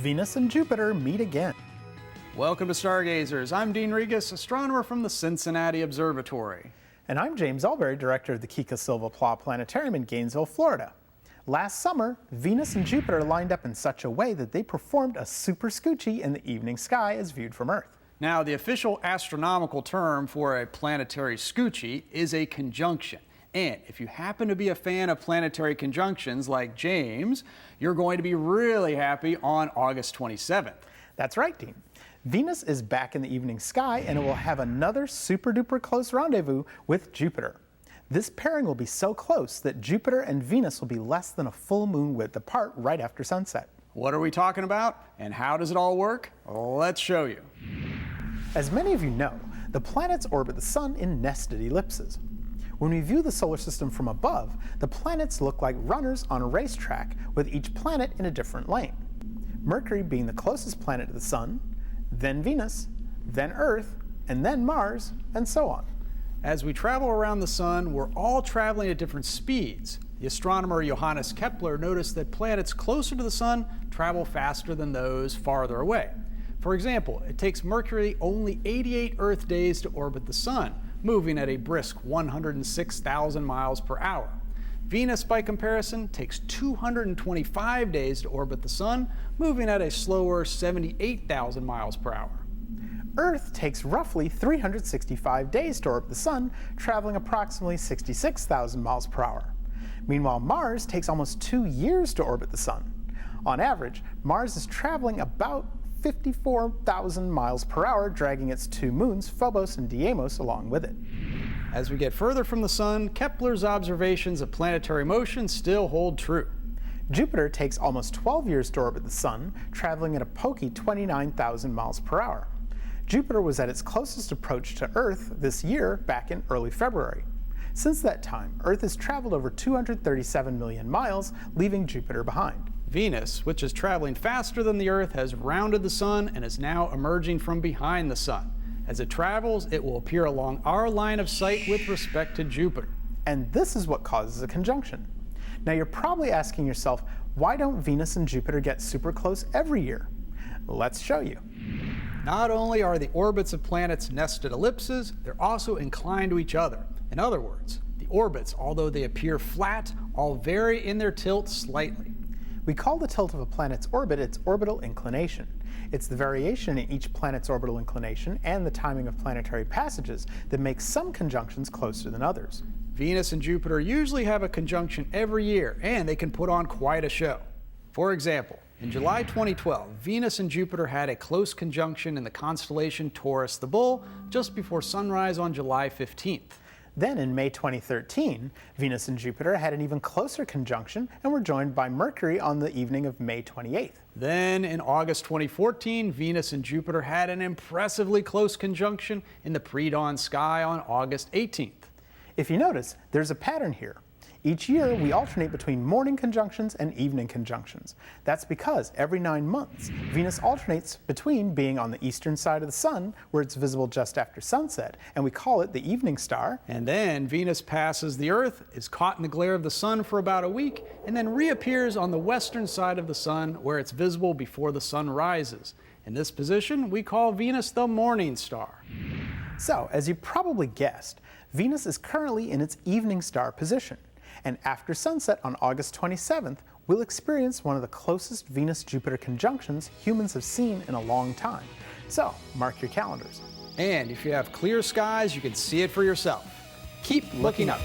Venus and Jupiter meet again. Welcome to Stargazers. I'm Dean Regas, astronomer from the Cincinnati Observatory. And I'm James Albury, director of the Kika Silva Pla Planetarium in Gainesville, Florida. Last summer, Venus and Jupiter lined up in such a way that they performed a super scoochie in the evening sky as viewed from Earth. Now, the official astronomical term for a planetary scoochie is a conjunction. And if you happen to be a fan of planetary conjunctions like James, you're going to be really happy on August 27th. That's right, Dean. Venus is back in the evening sky and it will have another super duper close rendezvous with Jupiter. This pairing will be so close that Jupiter and Venus will be less than a full moon width apart right after sunset. What are we talking about and how does it all work? Let's show you. As many of you know, the planets orbit the sun in nested ellipses. When we view the solar system from above, the planets look like runners on a racetrack with each planet in a different lane. Mercury being the closest planet to the sun, then Venus, then Earth, and then Mars, and so on. As we travel around the sun, we're all traveling at different speeds. The astronomer Johannes Kepler noticed that planets closer to the sun travel faster than those farther away. For example, it takes Mercury only 88 Earth days to orbit the sun, moving at a brisk 106,000 miles per hour. Venus, by comparison, takes 225 days to orbit the sun, moving at a slower 78,000 miles per hour. Earth takes roughly 365 days to orbit the sun, traveling approximately 66,000 miles per hour. Meanwhile, Mars takes almost 2 years to orbit the sun. On average, Mars is traveling about 54,000 miles per hour, dragging its two moons, Phobos and Deimos, along with it. As we get further from the sun, Kepler's observations of planetary motion still hold true. Jupiter takes almost 12 years to orbit the sun, traveling at a pokey 29,000 miles per hour. Jupiter was at its closest approach to Earth this year back in early February. Since that time, Earth has traveled over 237 million miles, leaving Jupiter behind. Venus, which is traveling faster than the Earth, has rounded the sun and is now emerging from behind the sun. As it travels, it will appear along our line of sight with respect to Jupiter. And this is what causes a conjunction. Now you're probably asking yourself, why don't Venus and Jupiter get super close every year? Let's show you. Not only are the orbits of planets nested ellipses, they're also inclined to each other. In other words, the orbits, although they appear flat, all vary in their tilt slightly. We call the tilt of a planet's orbit its orbital inclination. It's the variation in each planet's orbital inclination and the timing of planetary passages that makes some conjunctions closer than others. Venus and Jupiter usually have a conjunction every year, and they can put on quite a show. For example, in July 2012, Venus and Jupiter had a close conjunction in the constellation Taurus the Bull just before sunrise on July 15th. Then in May 2013, Venus and Jupiter had an even closer conjunction and were joined by Mercury on the evening of May 28th. Then in August 2014, Venus and Jupiter had an impressively close conjunction in the pre-dawn sky on August 18th. If you notice, there's a pattern here. Each year, we alternate between morning conjunctions and evening conjunctions. That's because every 9 months, Venus alternates between being on the eastern side of the sun, where it's visible just after sunset, and we call it the evening star. And then Venus passes the Earth, is caught in the glare of the sun for about a week, and then reappears on the western side of the sun, where it's visible before the sun rises. In this position, we call Venus the morning star. So, as you probably guessed, Venus is currently in its evening star position. And after sunset on August 27th, we'll experience one of the closest Venus-Jupiter conjunctions humans have seen in a long time. So, mark your calendars. And if you have clear skies, you can see it for yourself. Keep looking up.